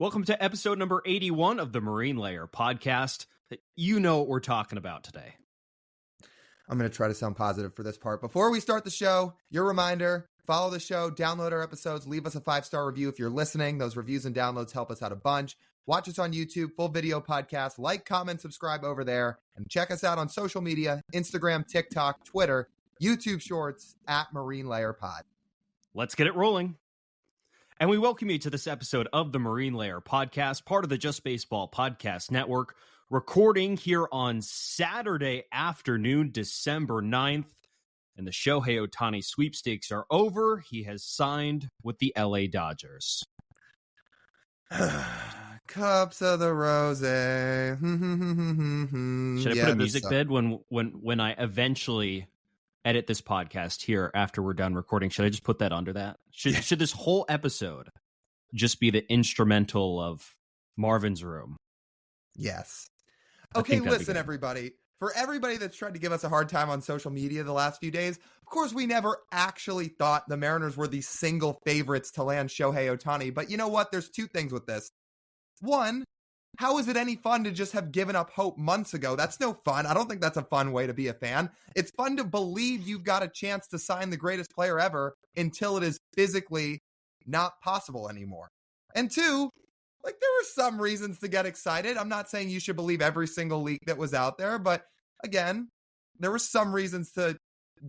Welcome to episode number 81 of the Marine Layer podcast. You know what we're talking about today. I'm going to try to sound positive for this part. Before we start the show, your reminder, follow the show, download our episodes, leave us a 5-star review if you're listening. Those reviews and downloads help us out a bunch. Watch us on YouTube, full video podcast, like, comment, subscribe over there, and check us out on social media, Instagram, TikTok, Twitter, YouTube Shorts, at Marine Layer Pod. Let's get it rolling. And we welcome you to this episode of the Marine Layer podcast, part of the Just Baseball Podcast Network, recording here on Saturday afternoon, December 9th. And the Shohei Ohtani sweepstakes are over. He has signed with the LA Dodgers. Cups of the rose. Should I put a music bed when I eventually edit this podcast here after we're done recording? Should I just put that under that? Should this whole episode just be the instrumental of Marvin's Room? Yes. Okay, listen, everybody. For everybody that's tried to give us a hard time on social media the last few days, of course, we never actually thought the Mariners were the single favorites to land Shohei Ohtani. But you know what? There's two things with this. One, how is it any fun to just have given up hope months ago? That's no fun. I don't think that's a fun way to be a fan. It's fun to believe you've got a chance to sign the greatest player ever until it is physically not possible anymore. And two, there were some reasons to get excited. I'm not saying you should believe every single leak that was out there, but again, there were some reasons to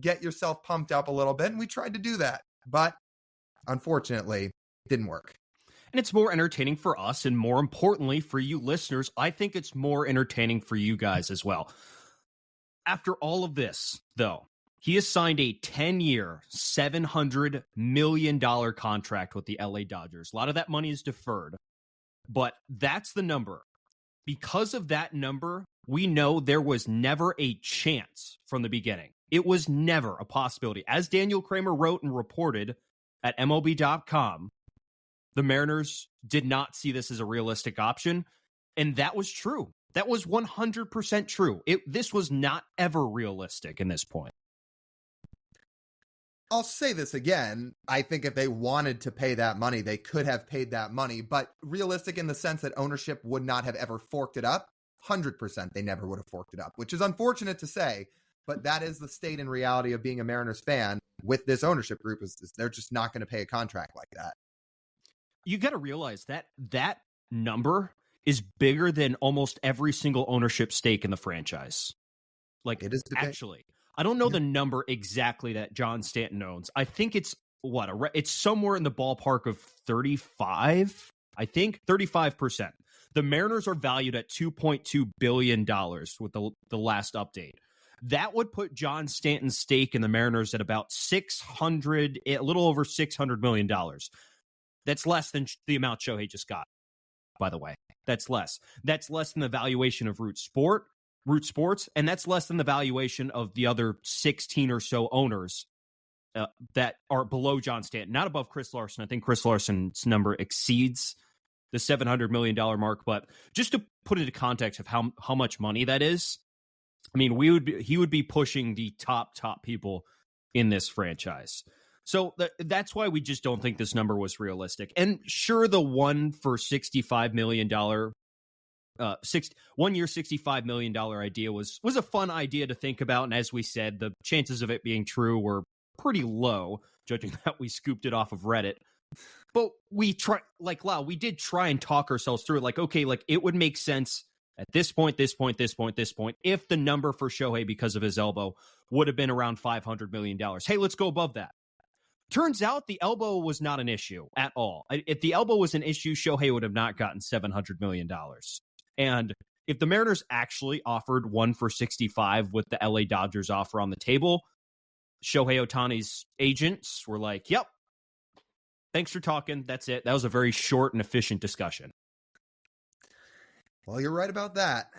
get yourself pumped up a little bit, and we tried to do that. But unfortunately, it didn't work. And it's more entertaining for us, and more importantly for you listeners, I think it's more entertaining for you guys as well. After all of this, though, he has signed a 10-year, $700 million contract with the LA Dodgers. A lot of that money is deferred, but that's the number. Because of that number, we know there was never a chance from the beginning. It was never a possibility. As Daniel Kramer wrote and reported at MLB.com, the Mariners did not see this as a realistic option, and that was true. That was 100% true. This was not ever realistic in this point. I'll say this again. I think if they wanted to pay that money, they could have paid that money, but realistic in the sense that ownership would not have ever forked it up, 100% they never would have forked it up, which is unfortunate to say, but that is the state and reality of being a Mariners fan with this ownership group is they're just not going to pay a contract like that. You got to realize that number is bigger than almost every single ownership stake in the franchise. It is actually. I don't know the number exactly that John Stanton owns. I think it's it's somewhere in the ballpark of 35. I think 35%. The Mariners are valued at $2.2 billion with the last update. That would put John Stanton's stake in the Mariners at about a little over $600 million. That's less than the amount Shohei just got, by the way. That's less. That's less than the valuation of Root Sports, and that's less than the valuation of the other 16 or so owners that are below John Stanton, not above Chris Larson. I think Chris Larson's number exceeds the $700 million mark, but just to put it into context of how much money that is, I mean, he would be pushing the top people in this franchise. So that's why we just don't think this number was realistic. And sure, the one for $65 million, 1 year, $65 million idea was a fun idea to think about. And as we said, the chances of it being true were pretty low, judging that we scooped it off of Reddit. But we did try and talk ourselves through it. Okay, it would make sense at this point, if the number for Shohei because of his elbow would have been around $500 million. Hey, let's go above that. Turns out the elbow was not an issue at all. If the elbow was an issue, Shohei would have not gotten $700 million. And if the Mariners actually offered 1 for 65 with the LA Dodgers offer on the table, Shohei Ohtani's agents were like, yep, thanks for talking. That's it. That was a very short and efficient discussion. Well, you're right about that.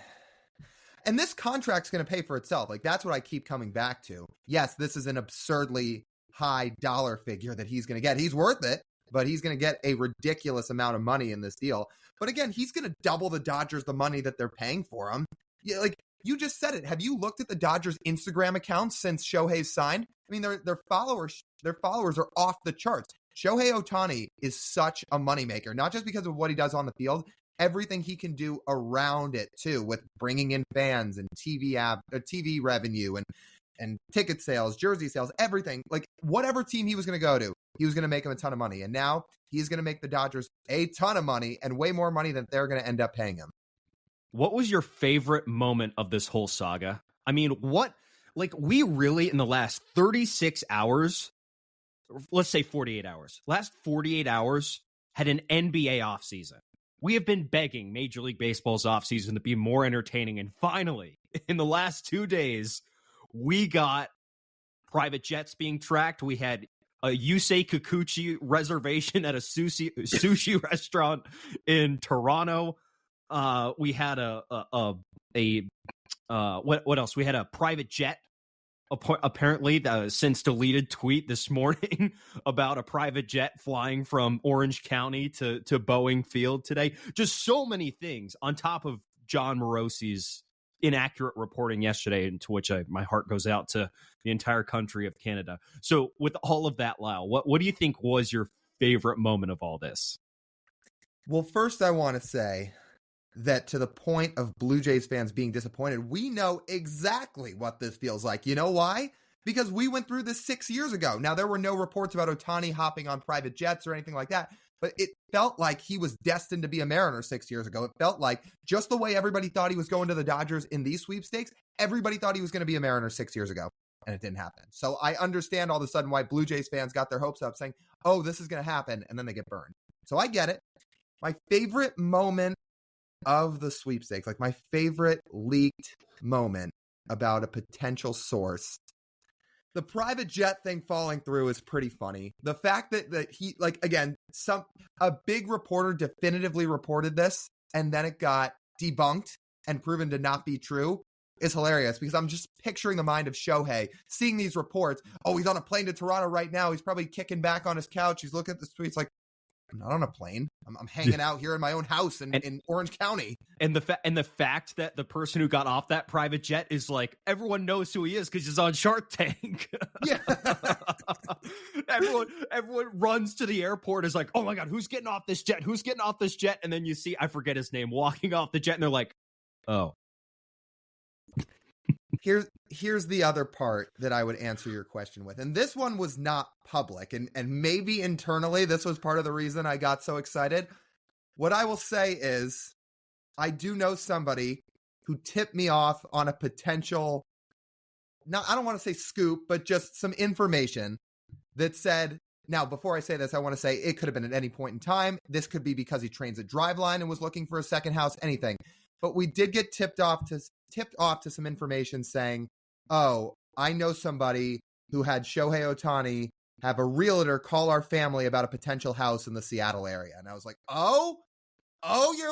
And this contract's going to pay for itself. That's what I keep coming back to. Yes, this is an absurdly high dollar figure that he's going to get. He's worth it, but he's going to get a ridiculous amount of money in this deal. But again, he's going to double the Dodgers the money that they're paying for him. Yeah, you just said it. Have you looked at the Dodgers Instagram accounts since Shohei's signed? I mean, their followers are off the charts. Shohei Ohtani is such a moneymaker, not just because of what he does on the field, everything he can do around it too, with bringing in fans and TV revenue and ticket sales, jersey sales, everything. Like whatever team he was going to go to, he was going to make him a ton of money. And now he's going to make the Dodgers a ton of money and way more money than they're going to end up paying him. What was your favorite moment of this whole saga? I mean, we really, in the last 36 hours, let's say 48 hours, last 48 hours had an NBA offseason. We have been begging Major League Baseball's offseason to be more entertaining. And finally, in the last 2 days, we got private jets being tracked. We had a Yusei Kikuchi reservation at a sushi restaurant in Toronto. We had what else? We had a private jet, apparently since deleted tweet this morning about a private jet flying from Orange County to Boeing Field today. Just so many things on top of John Morosi's inaccurate reporting yesterday, into which my heart goes out to the entire country of Canada. So with all of that, Lyle, what do you think was your favorite moment of all this? Well, first I want to say that to the point of Blue Jays fans being disappointed, we know exactly what this feels like. You know why? Because we went through this 6 years ago. Now, there were no reports about Ohtani hopping on private jets or anything like that, but it felt like he was destined to be a Mariner 6 years ago. It felt like just the way everybody thought he was going to the Dodgers in these sweepstakes, everybody thought he was going to be a Mariner 6 years ago, and it didn't happen. So I understand all of a sudden why Blue Jays fans got their hopes up saying, oh, this is going to happen, and then they get burned. So I get it. My favorite moment of the sweepstakes, like my favorite leaked moment about a potential source, the private jet thing falling through is pretty funny. The fact that he, like, again, a big reporter definitively reported this and then it got debunked and proven to not be true is hilarious, because I'm just picturing the mind of Shohei seeing these reports. Oh, he's on a plane to Toronto right now. He's probably kicking back on his couch. He's looking at the streets like, I'm not on a plane. I'm hanging out here in my own house in Orange County. And the fact that the person who got off that private jet is like, everyone knows who he is because he's on Shark Tank. Yeah. everyone runs to the airport, is like, oh my God, who's getting off this jet? Who's getting off this jet? And then you see, I forget his name, walking off the jet, and they're like, oh. Here's the other part that I would answer your question with. And this one was not public. And maybe internally, this was part of the reason I got so excited. What I will say is, I do know somebody who tipped me off on a potential, now I don't want to say scoop, but just some information that said, now before I say this, I want to say it could have been at any point in time. This could be because he trains at Driveline and was looking for a second house, anything. But we did get tipped off to some information saying, oh, I know somebody who had Shohei Ohtani have a realtor call our family about a potential house in the Seattle area. And I was like, oh, you're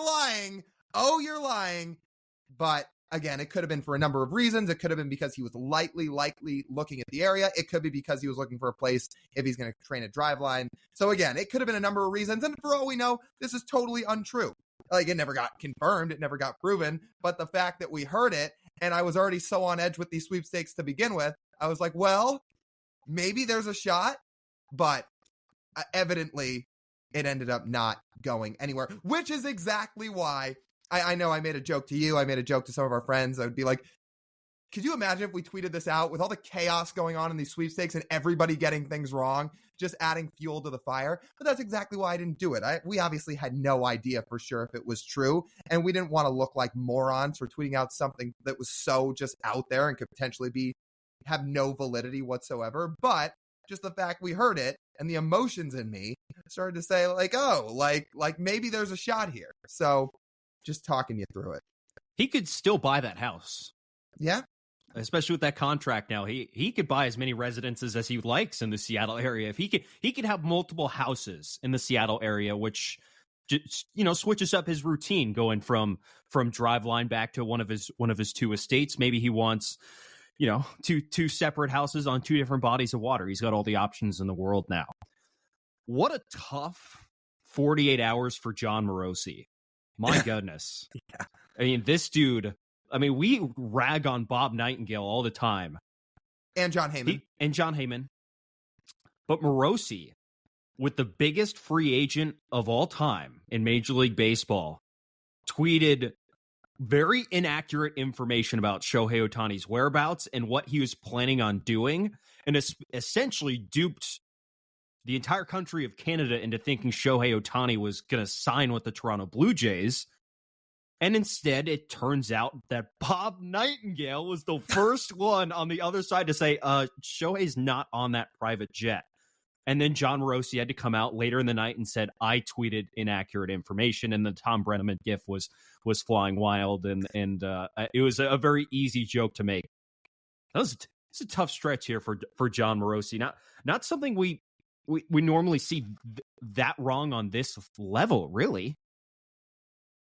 lying. But again, it could have been for a number of reasons. It could have been because he was likely looking at the area. It could be because he was looking for a place if he's going to train at Driveline. So again, it could have been a number of reasons. And for all we know, this is totally untrue. Like, it never got confirmed. It never got proven. But the fact that we heard it, and I was already so on edge with these sweepstakes to begin with, I was like, well, maybe there's a shot. But evidently, it ended up not going anywhere, which is exactly why I know I made a joke to you. I made a joke to some of our friends. I would be like, could you imagine if we tweeted this out with all the chaos going on in these sweepstakes and everybody getting things wrong, just adding fuel to the fire? But that's exactly why I didn't do it. We obviously had no idea for sure if it was true, and we didn't want to look like morons for tweeting out something that was so just out there and could potentially have no validity whatsoever. But just the fact we heard it and the emotions in me started to say, like, oh, like maybe there's a shot here. So just talking you through it. He could still buy that house. Yeah. Especially with that contract now, he could buy as many residences as he likes in the Seattle area. If he could have multiple houses in the Seattle area, which just, switches up his routine, going from Driveline back to one of his two estates. Maybe he wants, two separate houses on two different bodies of water. He's got all the options in the world now. What a tough 48 hours for John Morosi. My goodness. Yeah. I mean, this dude. We rag on Bob Nightingale all the time. And John Heyman. But Morosi, with the biggest free agent of all time in Major League Baseball, tweeted very inaccurate information about Shohei Ohtani's whereabouts and what he was planning on doing, and essentially duped the entire country of Canada into thinking Shohei Ohtani was going to sign with the Toronto Blue Jays. And instead, it turns out that Bob Nightingale was the first one on the other side to say, Shohei's not on that private jet. And then John Morosi had to come out later in the night and said, I tweeted inaccurate information. And the Tom Brenneman gif was flying wild. And it was a very easy joke to make. It's a tough stretch here for John Morosi. Not something we normally see that wrong on this level, really.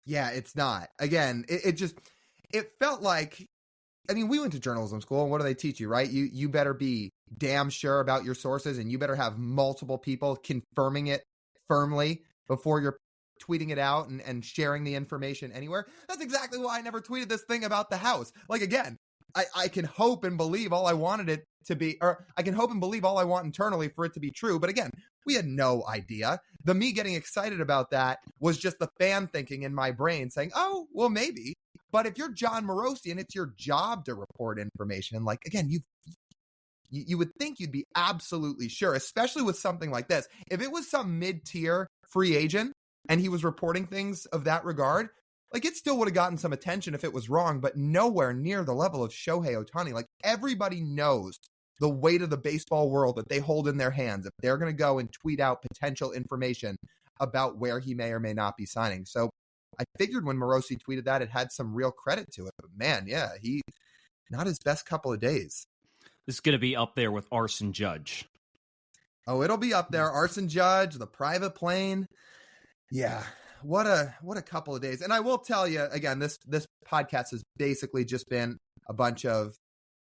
Yeah, it's not. Again, it felt like, I mean, we went to journalism school, and what do they teach you, right? You better be damn sure about your sources, and you better have multiple people confirming it firmly before you're tweeting it out and sharing the information anywhere. That's exactly why I never tweeted this thing about the house. Like, again, I can hope and believe all I wanted it to be, or I can hope and believe all I want internally for it to be true. But again, we had no idea. Me getting excited about that was just the fan thinking in my brain saying, oh, well, maybe. But if you're John Morosi and it's your job to report information, like, again, you would think you'd be absolutely sure, especially with something like this. If it was some mid-tier free agent and he was reporting things of that regard, like, it still would have gotten some attention if it was wrong, but nowhere near the level of Shohei Ohtani. Like, everybody knows the weight of the baseball world that they hold in their hands if they're going to go and tweet out potential information about where he may or may not be signing. So I figured when Morosi tweeted that, it had some real credit to it. But man, yeah, he not his best couple of days. This is going to be up there with Arson Judge. Oh, it'll be up there. Arson Judge, the private plane. Yeah. What a couple of days. And I will tell you, again, this podcast has basically just been a bunch of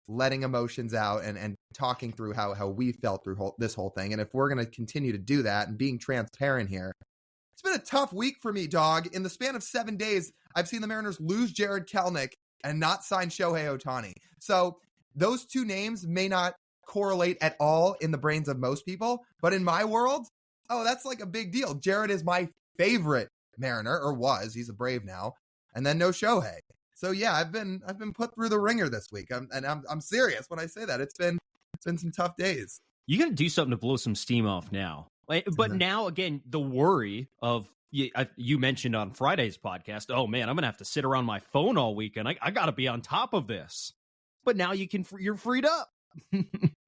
letting emotions out and talking through how we felt through this whole thing. And if we're going to continue to do that and being transparent here, it's been a tough week for me, dog. In the span of 7 days, I've seen the Mariners lose Jared Kelenic and not sign Shohei Ohtani. So those two names may not correlate at all in the brains of most people, but in my world, oh, that's like a big deal. Jared is my favorite Mariner, or was. He's a Brave now. And then no Shohei. So yeah, I've been put through the ringer this week. I'm serious when I say that. It's been some tough days. You got to do something to blow some steam off now. But now, again, the worry of, you mentioned on Friday's podcast, oh man, I'm going to have to sit around my phone all weekend. I got to be on top of this. But now you're freed up.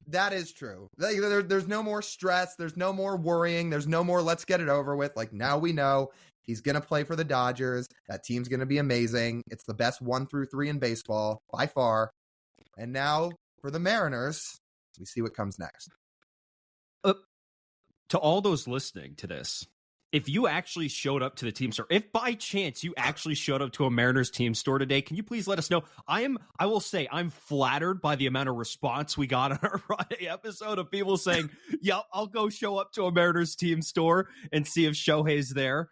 That is true. There's no more stress. There's no more worrying. There's no more let's get it over with. Like, now we know he's going to play for the Dodgers. That team's going to be amazing. It's the best 1 through 3 in baseball by far. And now for the Mariners, we see what comes next. To all those listening to this, if you actually showed up to the team store, if by chance you actually showed up to a Mariners team store today, can you please let us know? I will say I'm flattered by the amount of response we got on our Friday episode of people saying, yeah, I'll go show up to a Mariners team store and see if Shohei's there.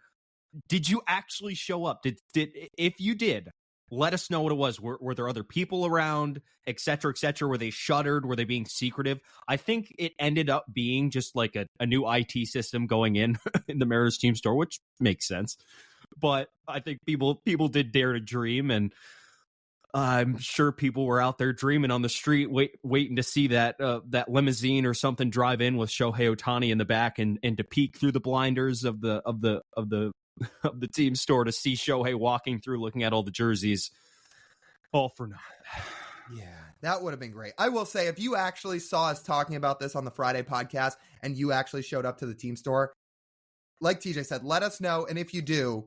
Did you actually show up? If you did, let us know what it was. Were there other people around, et cetera, et cetera? Were they shuttered? Were they being secretive? I think it ended up being just like a new IT system going in the Mariners team store, which makes sense. But I think people did dare to dream, and I'm sure people were out there dreaming on the street, waiting to see that limousine or something drive in with Shohei Ohtani in the back, and to peek through the blinders of the team store to see Shohei walking through, looking at all the jerseys. All for naught. Yeah, that would have been great. I will say, if you actually saw us talking about this on the Friday podcast and you actually showed up to the team store, like TJ said, let us know. And if you do,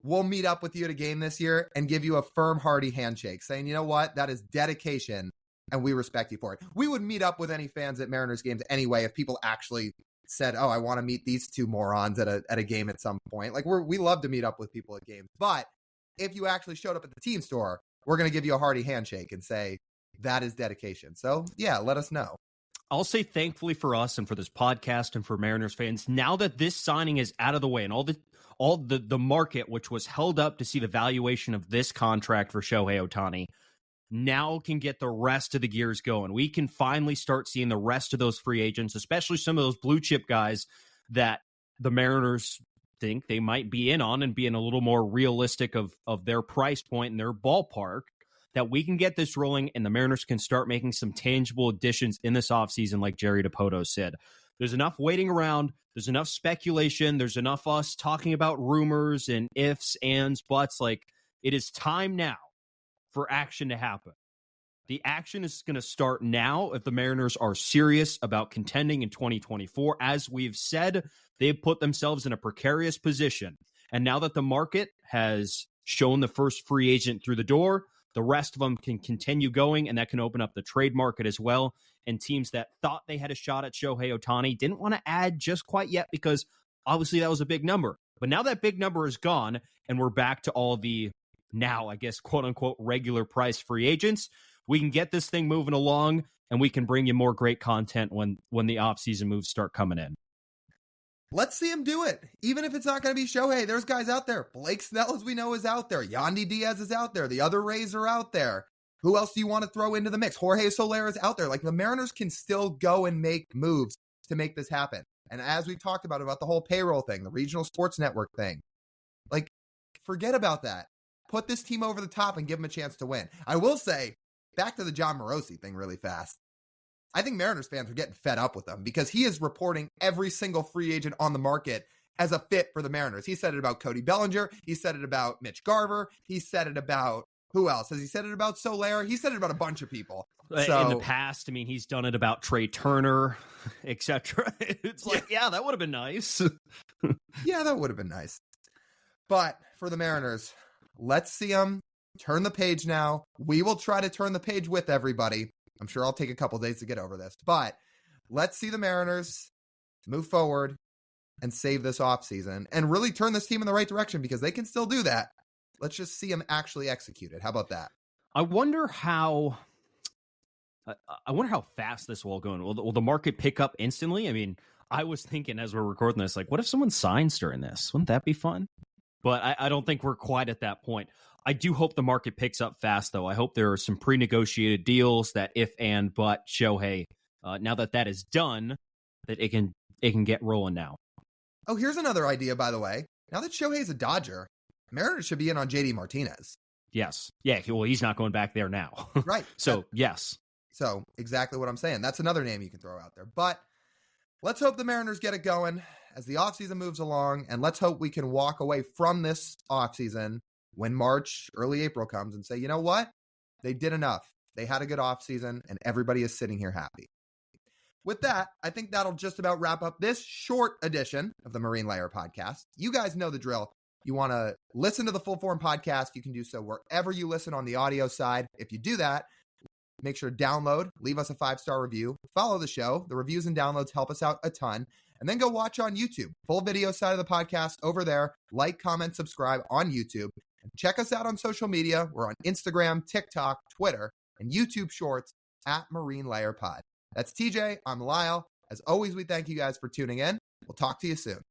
we'll meet up with you at a game this year and give you a firm, hearty handshake saying, you know what, that is dedication and we respect you for it. We would meet up with any fans at Mariners games anyway if people actually said, oh, I want to meet these two morons at a game at some point. Like, we love to meet up with people at games. But if you actually showed up at the team store, we're going to give you a hearty handshake and say that is dedication. So yeah, let us know. I'll say, thankfully for us and for this podcast and for Mariners fans, now that this signing is out of the way and all the market, which was held up to see the valuation of this contract for Shohei Ohtani, now can get the rest of the gears going. We can finally start seeing the rest of those free agents, especially some of those blue chip guys that the Mariners think they might be in on and being a little more realistic of their price point and their ballpark, that we can get this rolling and the Mariners can start making some tangible additions in this offseason, like Jerry DiPoto said. There's enough waiting around. There's enough speculation. There's enough us talking about rumors and ifs, ands, buts. Like, it is time now for action to happen. The action is going to start now if the Mariners are serious about contending in 2024. As we've said, they've put themselves in a precarious position. And now that the market has shown the first free agent through the door, the rest of them can continue going, and that can open up the trade market as well. And teams that thought they had a shot at Shohei Ohtani didn't want to add just quite yet because obviously that was a big number. But now that big number is gone, and we're back to all the now, I guess, quote-unquote, regular price free agents, we can get this thing moving along, and we can bring you more great content when the offseason moves start coming in. Let's see him do it. Even if it's not going to be Shohei, there's guys out there. Blake Snell, as we know, is out there. Yandy Diaz is out there. The other Rays are out there. Who else do you want to throw into the mix? Jorge Soler is out there. Like, the Mariners can still go and make moves to make this happen. And as we talked about the whole payroll thing, the regional sports network thing, like, forget about that. Put this team over the top and give them a chance to win. I will say, back to the John Morosi thing really fast. I think Mariners fans are getting fed up with him because he is reporting every single free agent on the market as a fit for the Mariners. He said it about Cody Bellinger. He said it about Mitch Garver. He said it about, who else? Has he said it about Soler? He said it about a bunch of people. So, in the past, I mean, he's done it about Trey Turner, etc. It's like, yeah, that would have been nice. Yeah, that would have been nice. But for the Mariners, let's see them turn the page now. We will try to turn the page with everybody. I'm sure I'll take a couple days to get over this, but let's see the Mariners move forward and save this offseason and really turn this team in the right direction because they can still do that. Let's just see them actually execute it. How about that? I wonder how fast this will go. Will the market pick up instantly? I mean, I was thinking as we're recording this, like, what if someone signs during this? Wouldn't that be fun? But I don't think we're quite at that point. I do hope the market picks up fast, though. I hope there are some pre-negotiated deals that if and but Shohei, now that is done, that it can get rolling now. Oh, here's another idea, by the way. Now that Shohei's a Dodger, Mariners should be in on JD Martinez. Yes. Yeah, well, he's not going back there now. Right. So, yes. So, exactly what I'm saying. That's another name you can throw out there. But let's hope the Mariners get it going as the offseason moves along, and let's hope we can walk away from this offseason when March, early April comes and say, you know what? They did enough. They had a good offseason, and everybody is sitting here happy. With that, I think that'll just about wrap up this short edition of the Marine Layer podcast. You guys know the drill. You want to listen to the full form podcast, you can do so wherever you listen on the audio side. If you do that, make sure to download, leave us a 5-star review, follow the show. The reviews and downloads help us out a ton. And then go watch on YouTube. Full video side of the podcast over there. Like, comment, subscribe on YouTube. And check us out on social media. We're on Instagram, TikTok, Twitter, and YouTube Shorts at Marine Layer Pod. That's TJ. I'm Lyle. As always, we thank you guys for tuning in. We'll talk to you soon.